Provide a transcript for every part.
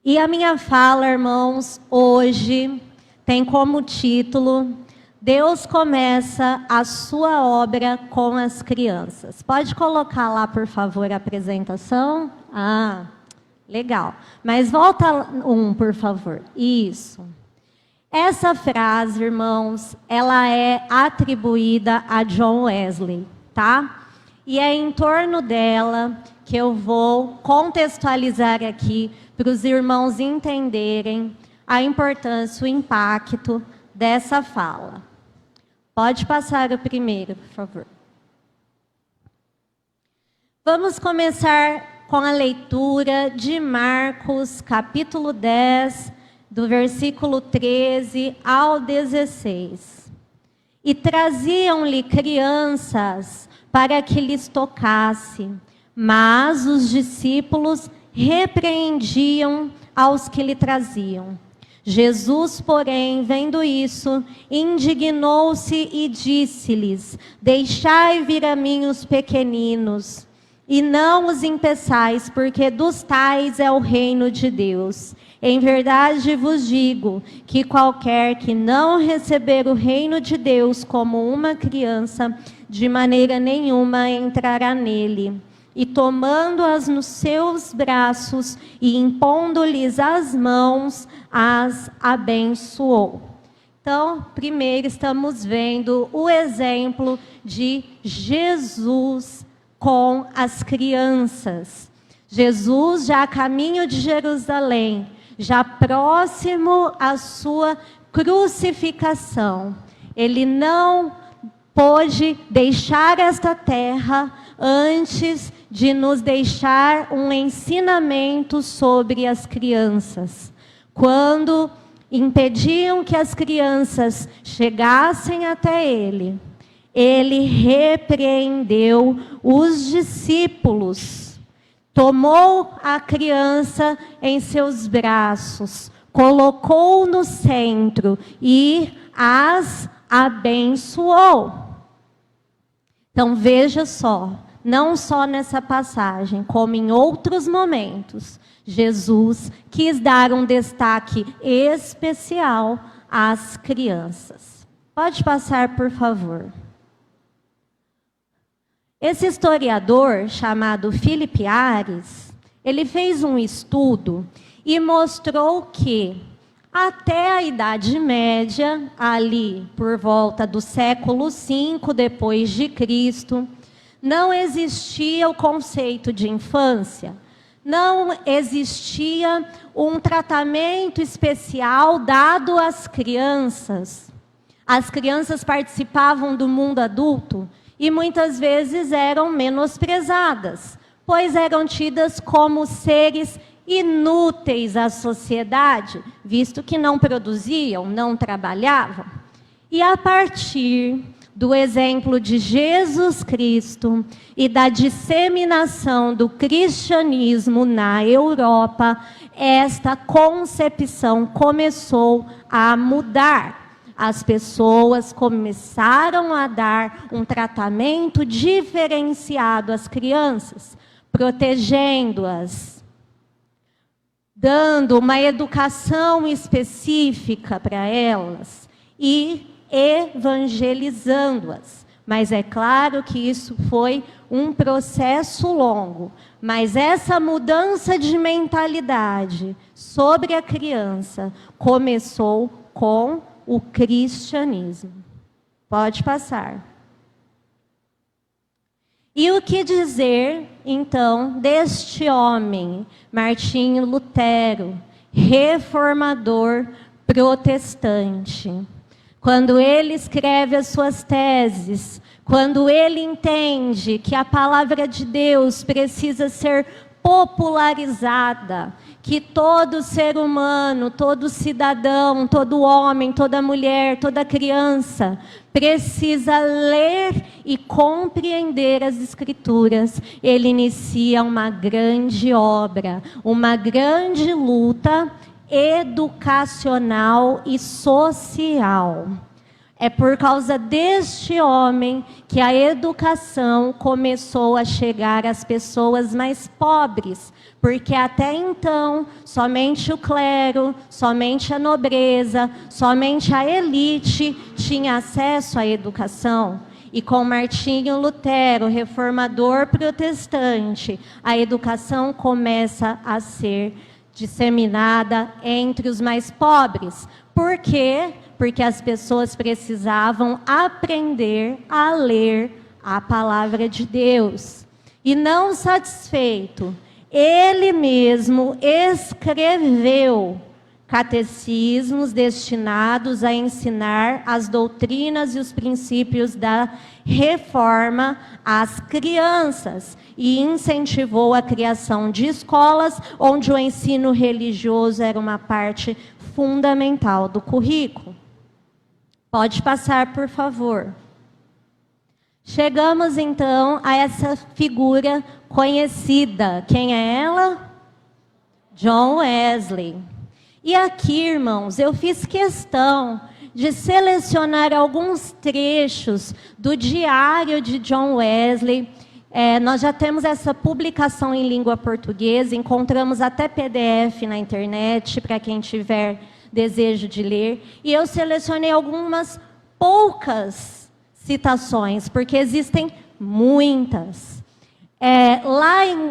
E a minha fala, irmãos, hoje tem como título: Deus começa a sua obra com as crianças. Pode colocar lá, por favor, a apresentação? Ah, legal. Mas volta por favor. Isso. Essa frase, irmãos, ela é atribuída a John Wesley, tá? E é em torno dela que eu vou contextualizar aqui para os irmãos entenderem a importância, o impacto dessa fala. Pode passar o primeiro, por favor. Vamos começar com a leitura de Marcos, capítulo 10, do versículo 13 ao 16. E traziam-lhe crianças para que lhes tocasse, mas os discípulos repreendiam aos que lhe traziam. Jesus, porém, vendo isso, indignou-se e disse-lhes: Deixai vir a mim os pequeninos, e não os impeçais, porque dos tais é o reino de Deus. Em verdade vos digo que qualquer que não receber o reino de Deus como uma criança, de maneira nenhuma entrará nele. E tomando-as nos seus braços e impondo-lhes as mãos, as abençoou. Então, primeiro estamos vendo o exemplo de Jesus com as crianças. Jesus já a caminho de Jerusalém, já próximo à sua crucificação. Ele não pôde deixar esta terra antes de nos deixar um ensinamento sobre as crianças. Quando impediam que as crianças chegassem até ele, ele repreendeu os discípulos, tomou a criança em seus braços, colocou no centro e as abençoou. Então veja só, não só nessa passagem, como em outros momentos, Jesus quis dar um destaque especial às crianças. Pode passar, por favor. Esse historiador, chamado Philip Ares, ele fez um estudo e mostrou que até a Idade Média, ali por volta do século V depois de Cristo, não existia o conceito de infância, não existia um tratamento especial dado às crianças. As crianças participavam do mundo adulto e muitas vezes eram menosprezadas, pois eram tidas como seres inúteis à sociedade, visto que não produziam, não trabalhavam. E a partir do exemplo de Jesus Cristo e da disseminação do cristianismo na Europa, esta concepção começou a mudar. As pessoas começaram a dar um tratamento diferenciado às crianças, protegendo-as, dando uma educação específica para elas e evangelizando-as. Mas é claro que isso foi um processo longo. Mas essa mudança de mentalidade sobre a criança começou com o cristianismo. Pode passar. E o que dizer, então, deste homem, Martinho Lutero, reformador protestante? Quando ele escreve as suas teses, quando ele entende que a palavra de Deus precisa ser popularizada, que todo ser humano, todo cidadão, todo homem, toda mulher, toda criança precisa ler e compreender as Escrituras, ele inicia uma grande obra, uma grande luta educacional e social. É por causa deste homem que a educação começou a chegar às pessoas mais pobres, porque até então somente o clero, somente a nobreza, somente a elite tinha acesso à educação. E com Martinho Lutero, reformador protestante, a educação começa a ser disseminada entre os mais pobres. Por quê? Porque as pessoas precisavam aprender a ler a palavra de Deus. E não satisfeito, ele mesmo escreveu catecismos destinados a ensinar as doutrinas e os princípios da reforma às crianças e incentivou a criação de escolas onde o ensino religioso era uma parte fundamental do currículo. Pode passar, por favor. Chegamos então a essa figura conhecida. Quem é ela? John Wesley. E aqui, irmãos, eu fiz questão de selecionar alguns trechos do diário de John Wesley. Nós já temos essa publicação em língua portuguesa, encontramos até PDF na internet, para quem tiver desejo de ler. E eu selecionei algumas poucas citações, porque existem muitas.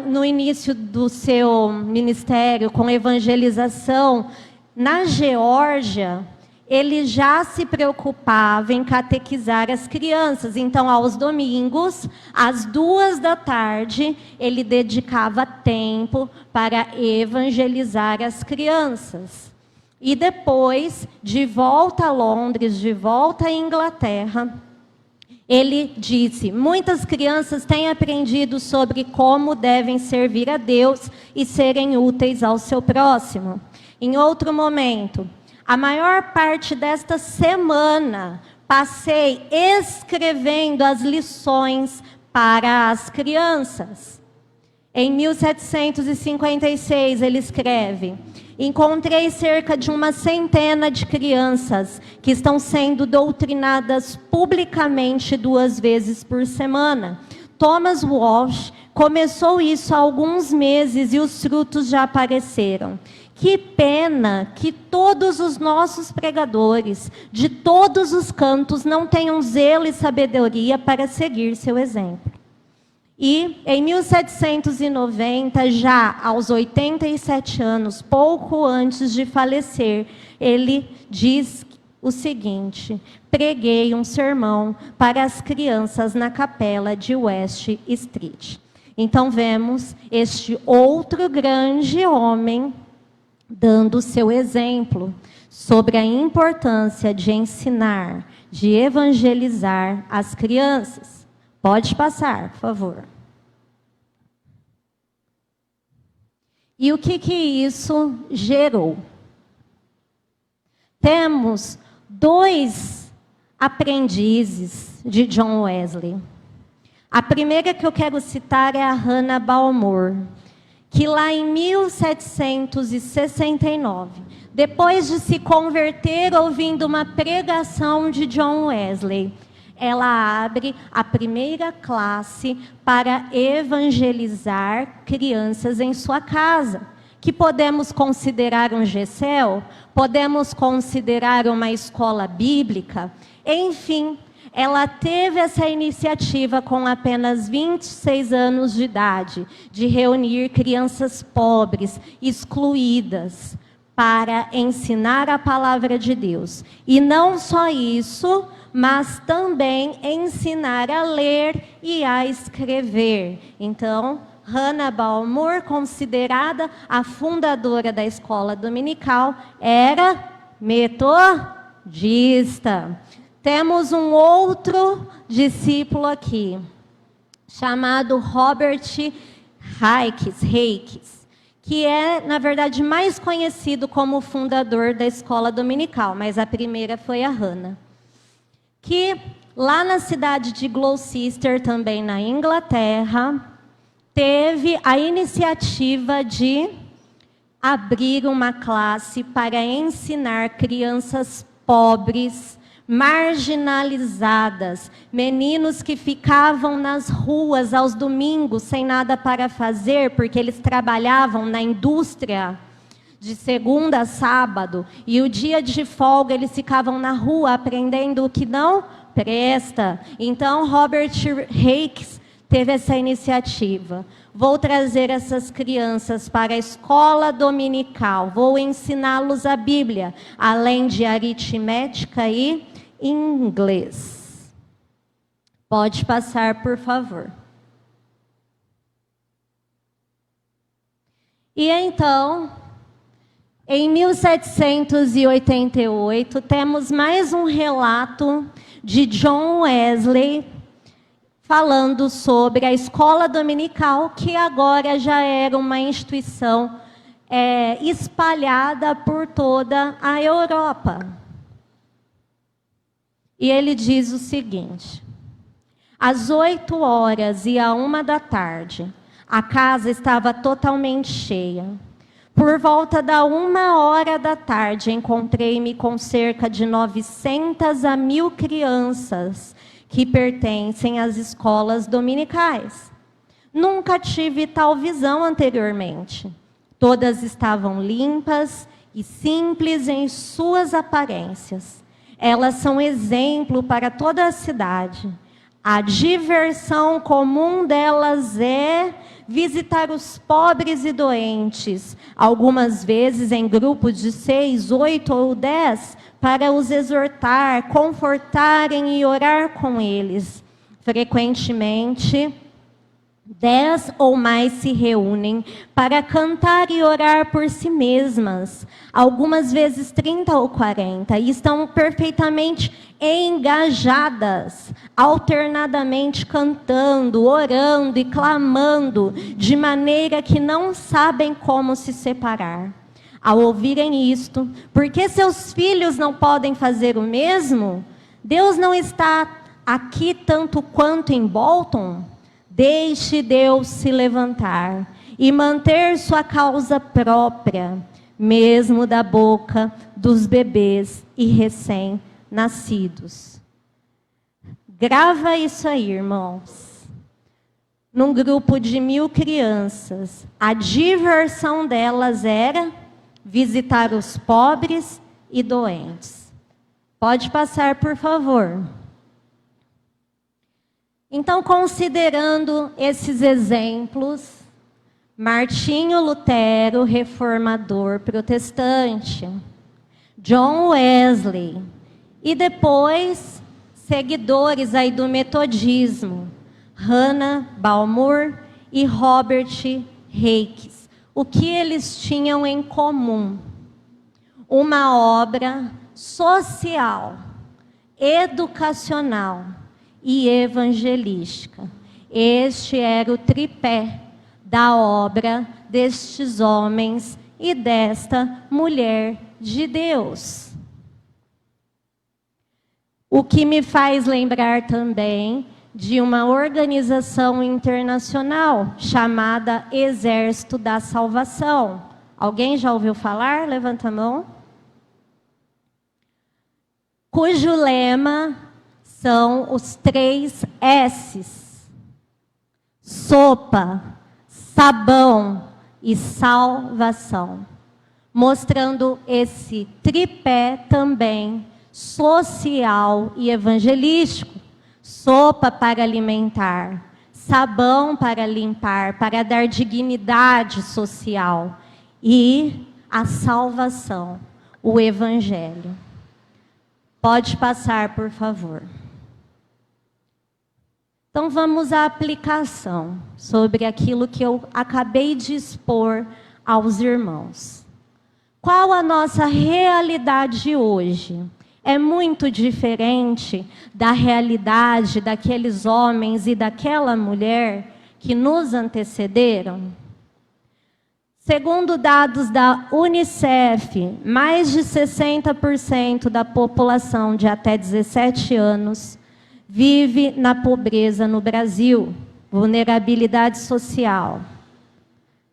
No início do seu ministério com evangelização, na Geórgia, ele já se preocupava em catequizar as crianças. Então, aos domingos, às 14h, ele dedicava tempo para evangelizar as crianças. E depois, de volta a Londres, de volta à Inglaterra, ele disse: muitas crianças têm aprendido sobre como devem servir a Deus e serem úteis ao seu próximo. Em outro momento, a maior parte desta semana passei escrevendo as lições para as crianças. Em 1756, ele escreve: encontrei cerca de 100 de crianças que estão sendo doutrinadas publicamente 2 vezes por semana. Thomas Walsh começou isso há alguns meses e os frutos já apareceram. Que pena que todos os nossos pregadores, de todos os cantos, não tenham zelo e sabedoria para seguir seu exemplo. E em 1790, já aos 87 anos, pouco antes de falecer, ele diz o seguinte: preguei um sermão para as crianças na capela de West Street. Então vemos este outro grande homem dando o seu exemplo sobre a importância de ensinar, de evangelizar as crianças. Pode passar, por favor. E o que isso gerou? Temos 2 aprendizes de John Wesley. A primeira que eu quero citar é a Hannah Balmore, que lá em 1769, depois de se converter ouvindo uma pregação de John Wesley, ela abre a primeira classe para evangelizar crianças em sua casa, que podemos considerar um GECEL, podemos considerar uma escola bíblica, enfim, ela teve essa iniciativa com apenas 26 anos de idade, de reunir crianças pobres, excluídas, para ensinar a palavra de Deus. E não só isso, mas também ensinar a ler e a escrever. Então, Hannah Balmore, considerada a fundadora da escola dominical, era metodista. Temos um outro discípulo aqui, chamado Robert Heikes, que é, na verdade, mais conhecido como fundador da escola dominical, mas a primeira foi a Hannah, que lá na cidade de Gloucester, também na Inglaterra, teve a iniciativa de abrir uma classe para ensinar crianças pobres marginalizadas, meninos que ficavam nas ruas aos domingos sem nada para fazer, porque eles trabalhavam na indústria de segunda a sábado, e o dia de folga eles ficavam na rua aprendendo o que não presta. Então, Robert Hakes teve essa iniciativa. Vou trazer essas crianças para a escola dominical, vou ensiná-los a Bíblia, além de aritmética e inglês. Pode passar, por favor. E então, em 1788, temos mais um relato de John Wesley, falando sobre a escola dominical, que agora já era uma instituição espalhada por toda a Europa. E ele diz o seguinte: às 8h e à 1h, a casa estava totalmente cheia. Por volta da 1h, encontrei-me com cerca de 900 a 1000 crianças que pertencem às escolas dominicais. Nunca tive tal visão anteriormente. Todas estavam limpas e simples em suas aparências. Elas são exemplo para toda a cidade. A diversão comum delas é visitar os pobres e doentes, algumas vezes em grupos de 6, 8 ou 10, para os exortar, confortarem e orar com eles. Frequentemente, 10 ou mais se reúnem para cantar e orar por si mesmas, algumas vezes 30 ou 40, e estão perfeitamente engajadas, alternadamente cantando, orando e clamando, de maneira que não sabem como se separar. Ao ouvirem isto, por que seus filhos não podem fazer o mesmo? Deus não está aqui tanto quanto em Bolton? Deixe Deus se levantar e manter sua causa própria, mesmo da boca dos bebês e recém-nascidos. Grava isso aí, irmãos. Num grupo de 1000 crianças, a diversão delas era visitar os pobres e doentes. Pode passar, por favor. Então, considerando esses exemplos, Martinho Lutero, reformador protestante, John Wesley, e depois seguidores aí do metodismo, Hannah Balmoor e Robert Hakes, o que eles tinham em comum? Uma obra social, educacional e evangelística. Este era o tripé da obra destes homens e desta mulher de Deus. O que me faz lembrar também de uma organização internacional chamada Exército da Salvação. Alguém já ouviu falar? Levanta a mão. Cujo lema são os 3 S's: sopa, sabão e salvação. Mostrando esse tripé também social e evangelístico. Sopa para alimentar, sabão para limpar, para dar dignidade social, e a salvação, o evangelho. Pode passar, por favor. Então vamos à aplicação sobre aquilo que eu acabei de expor aos irmãos. Qual a nossa realidade hoje? É muito diferente da realidade daqueles homens e daquela mulher que nos antecederam? Segundo dados da Unicef, mais de 60% da população de até 17 anos vive na pobreza no Brasil, vulnerabilidade social.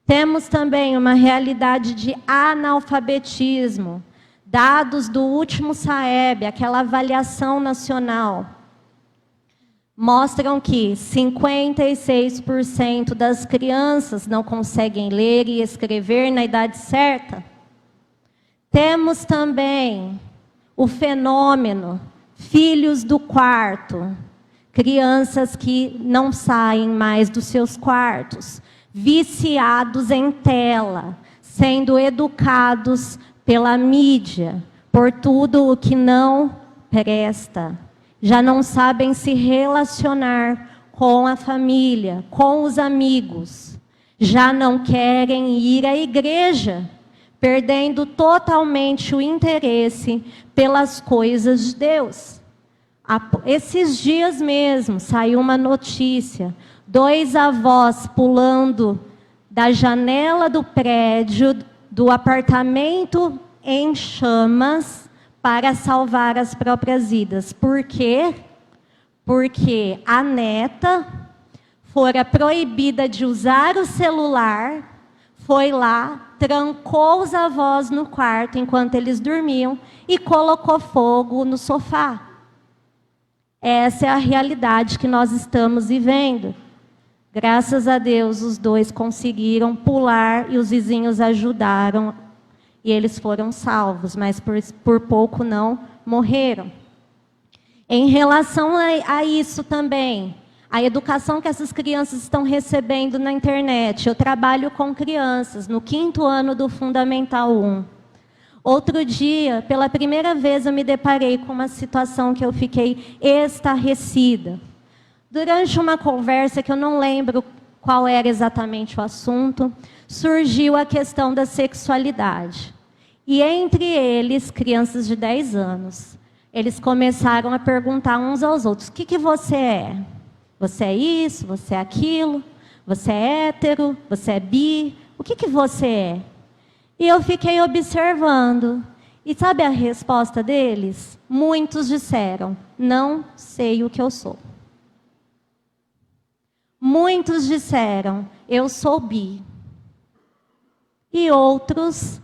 Temos também uma realidade de analfabetismo. Dados do último SAEB, aquela avaliação nacional, mostram que 56% das crianças não conseguem ler e escrever na idade certa. Temos também o fenômeno filhos do quarto, crianças que não saem mais dos seus quartos, viciados em tela, sendo educados pela mídia, por tudo o que não presta. Já não sabem se relacionar com a família, com os amigos. Já não querem ir à igreja, perdendo totalmente o interesse pelas coisas de Deus. Esses dias mesmo saiu uma notícia, 2 avós pulando da janela do prédio do apartamento em chamas para salvar as próprias vidas. Por quê? Porque a neta fora proibida de usar o celular, foi lá, trancou os avós no quarto enquanto eles dormiam e colocou fogo no sofá. Essa é a realidade que nós estamos vivendo. Graças a Deus, os 2 conseguiram pular e os vizinhos ajudaram. E eles foram salvos, mas por pouco não morreram. Em relação a isso também, a educação que essas crianças estão recebendo na internet. Eu trabalho com crianças no 5º ano do Fundamental 1. Outro dia, pela primeira vez, eu me deparei com uma situação que eu fiquei estarrecida. Durante uma conversa, que eu não lembro qual era exatamente o assunto, surgiu a questão da sexualidade. E entre eles, crianças de 10 anos, eles começaram a perguntar uns aos outros: o que você é? Você é isso? Você é aquilo? Você é hétero? Você é bi? O que você é? E eu fiquei observando. E sabe a resposta deles? Muitos disseram: não sei o que eu sou. Muitos disseram: eu sou bi. E outros,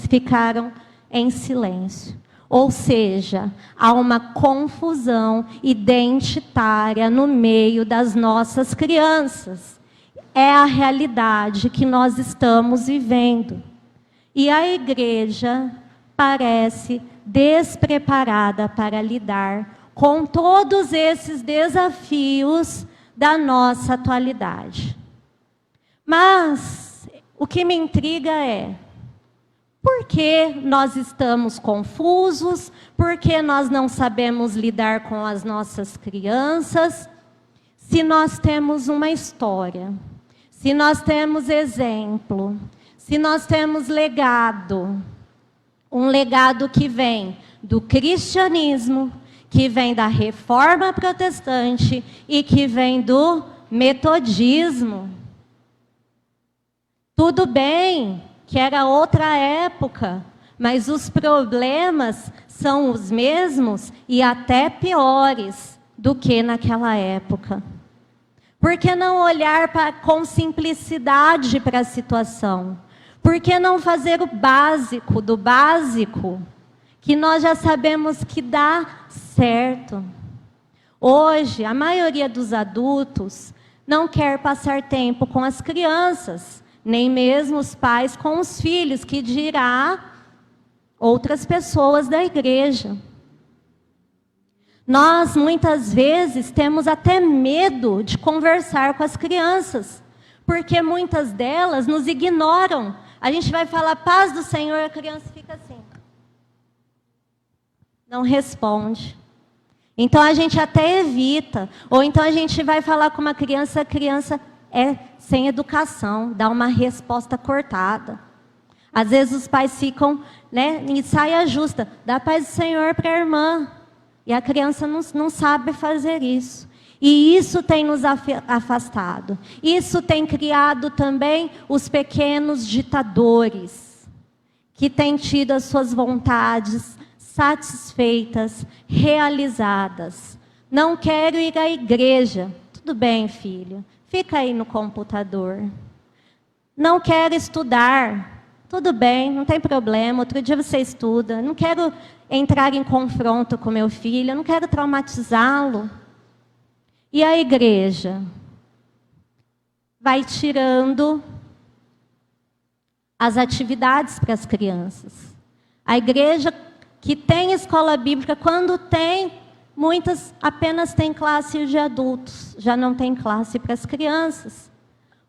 ficaram em silêncio. Ou seja, há uma confusão identitária no meio das nossas crianças. É a realidade que nós estamos vivendo. E a igreja parece despreparada para lidar com todos esses desafios da nossa atualidade. Mas o que me intriga é: por que nós estamos confusos? Por que nós não sabemos lidar com as nossas crianças? Se nós temos uma história, se nós temos exemplo, se nós temos legado, um legado que vem do cristianismo, que vem da reforma protestante e que vem do metodismo. Tudo bem que era outra época, mas os problemas são os mesmos e até piores do que naquela época. Por que não olhar com simplicidade para a situação? Por que não fazer o básico do básico, que nós já sabemos que dá certo? Hoje, a maioria dos adultos não quer passar tempo com as crianças, nem mesmo os pais com os filhos, que dirá outras pessoas da igreja. Nós, muitas vezes, temos até medo de conversar com as crianças, porque muitas delas nos ignoram. A gente vai falar paz do Senhor, a criança fica assim. Não responde. Então a gente até evita. Ou então a gente vai falar com uma criança, a criança é sem educação, dá uma resposta cortada. Às vezes os pais ficam, em saia justa, dá paz do Senhor para a irmã. E a criança não sabe fazer isso. E isso tem nos afastado. Isso tem criado também os pequenos ditadores, que têm tido as suas vontades satisfeitas, realizadas. Não quero ir à igreja. Tudo bem, filho. Fica aí no computador. Não quero estudar. Tudo bem, não tem problema, outro dia você estuda. Não quero entrar em confronto com meu filho, eu não quero traumatizá-lo. E a igreja vai tirando as atividades para as crianças. A igreja que tem escola bíblica, quando tem, muitas apenas tem classe de adultos, já não tem classe para as crianças.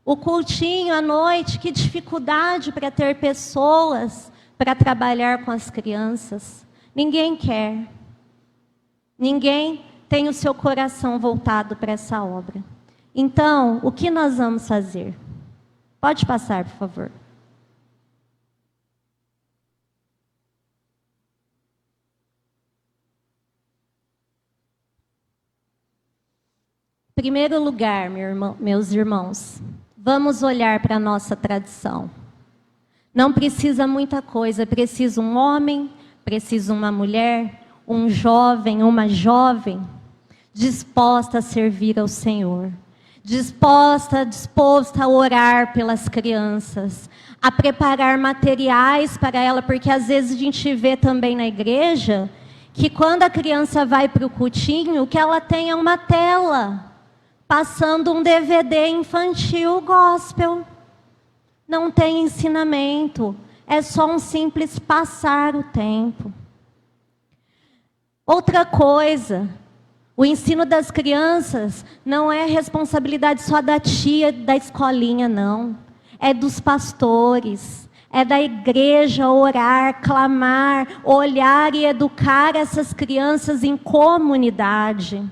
O cultinho à noite, que dificuldade para ter pessoas para trabalhar com as crianças. Ninguém quer. Ninguém tem o seu coração voltado para essa obra. Então, o que nós vamos fazer? Pode passar, por favor. Em primeiro lugar, meus irmãos, vamos olhar para a nossa tradição. Não precisa muita coisa, precisa um homem, precisa uma mulher, um jovem, uma jovem, disposta a servir ao Senhor, disposta a orar pelas crianças, a preparar materiais para ela, porque às vezes a gente vê também na igreja que quando a criança vai para o cultinho, o que ela tem é uma tela, passando um DVD infantil gospel. Não tem ensinamento, é só um simples passar o tempo. Outra coisa, o ensino das crianças não é responsabilidade só da tia da escolinha, não. É dos pastores, é da igreja orar, clamar, olhar e educar essas crianças em comunidade.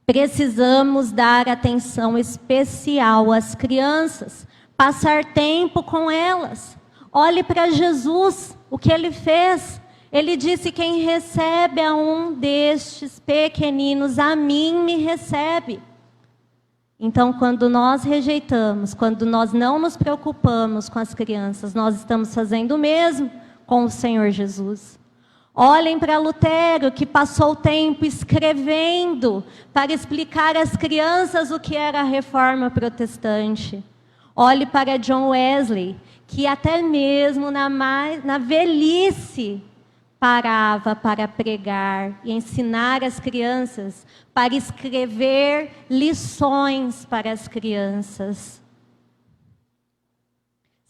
Precisamos dar atenção especial às crianças, passar tempo com elas. Olhe para Jesus, o que ele fez. Ele disse: quem recebe a um destes pequeninos, a mim me recebe. Então, quando nós rejeitamos, quando nós não nos preocupamos com as crianças, nós estamos fazendo o mesmo com o Senhor Jesus. Olhem para Lutero, que passou o tempo escrevendo para explicar às crianças o que era a reforma protestante. Olhe para John Wesley, que até mesmo na velhice parava para pregar e ensinar as crianças, para escrever lições para as crianças.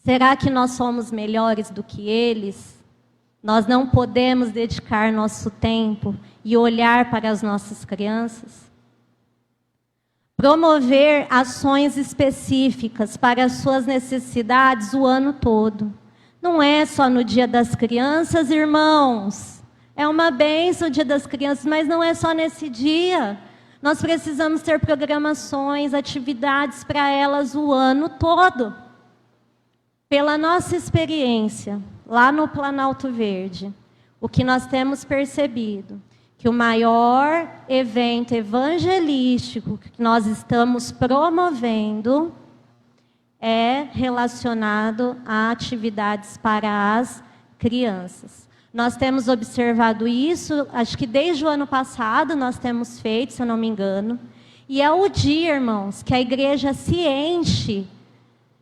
Será que nós somos melhores do que eles? Nós não podemos dedicar nosso tempo e olhar para as nossas crianças? Promover ações específicas para as suas necessidades o ano todo. Não é só no Dia das Crianças, irmãos. É uma bênção o Dia das Crianças, mas não é só nesse dia. Nós precisamos ter programações, atividades para elas o ano todo. Pela nossa experiência, lá no Planalto Verde, o que nós temos percebido, que o maior evento evangelístico que nós estamos promovendo é relacionado a atividades para as crianças. Nós temos observado isso, acho que desde o ano passado nós temos feito, se eu não me engano, e é o dia, irmãos, que a igreja se enche,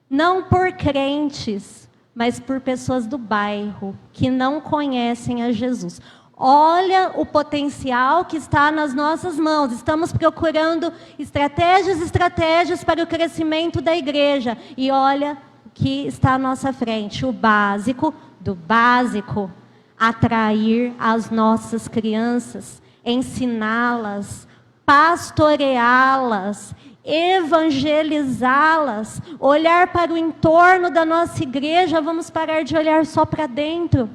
não por crentes, mas por pessoas do bairro, que não conhecem a Jesus. Olha o potencial que está nas nossas mãos. Estamos procurando estratégias para o crescimento da igreja. E olha o que está à nossa frente. O básico do básico. Atrair as nossas crianças, ensiná-las, pastoreá-las, evangelizá-las, olhar para o entorno da nossa igreja. Vamos parar de olhar só para dentro.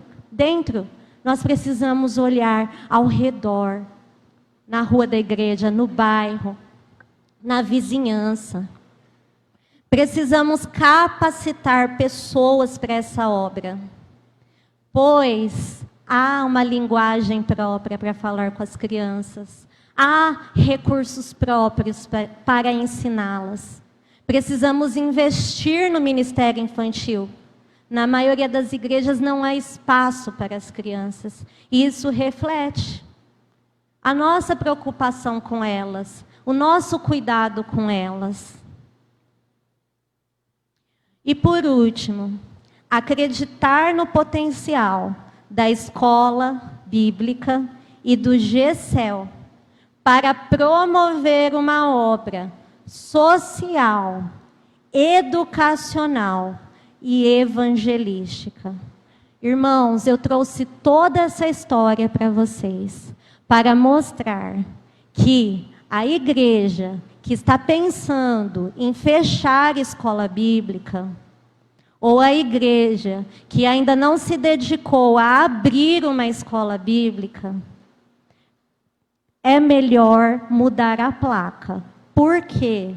Nós precisamos olhar ao redor, na rua da igreja, no bairro, na vizinhança. Precisamos capacitar pessoas para essa obra, pois há uma linguagem própria para falar com as crianças, há recursos próprios para ensiná-las. Precisamos investir no ministério infantil. Na maioria das igrejas não há espaço para as crianças. E isso reflete a nossa preocupação com elas, o nosso cuidado com elas. E por último, acreditar no potencial da escola bíblica e do GCEL para promover uma obra social, educacional e evangelística. Irmãos, eu trouxe toda essa história para vocês, para mostrar que a igreja que está pensando em fechar escola bíblica, ou a igreja que ainda não se dedicou a abrir uma escola bíblica, é melhor mudar a placa. Por quê?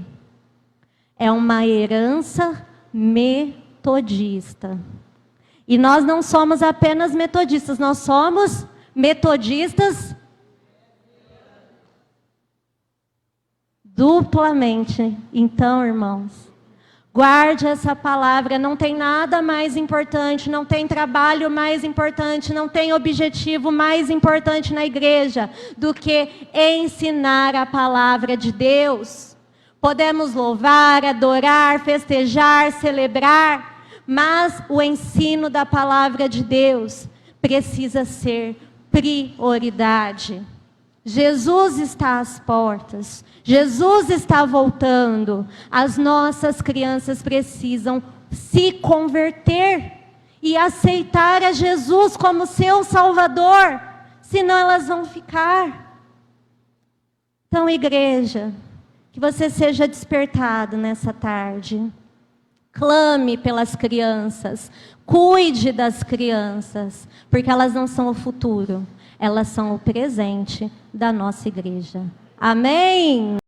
É uma herança metodista. E nós não somos apenas metodistas, nós somos metodistas duplamente. Então, irmãos, guarde essa palavra, não tem nada mais importante, não tem trabalho mais importante, não tem objetivo mais importante na igreja do que ensinar a palavra de Deus. Podemos louvar, adorar, festejar, celebrar, mas o ensino da palavra de Deus precisa ser prioridade. Jesus está às portas, Jesus está voltando. As nossas crianças precisam se converter e aceitar a Jesus como seu Salvador, senão elas vão ficar. Então, igreja, que você seja despertado nessa tarde. Clame pelas crianças, cuide das crianças, porque elas não são o futuro, elas são o presente da nossa igreja. Amém?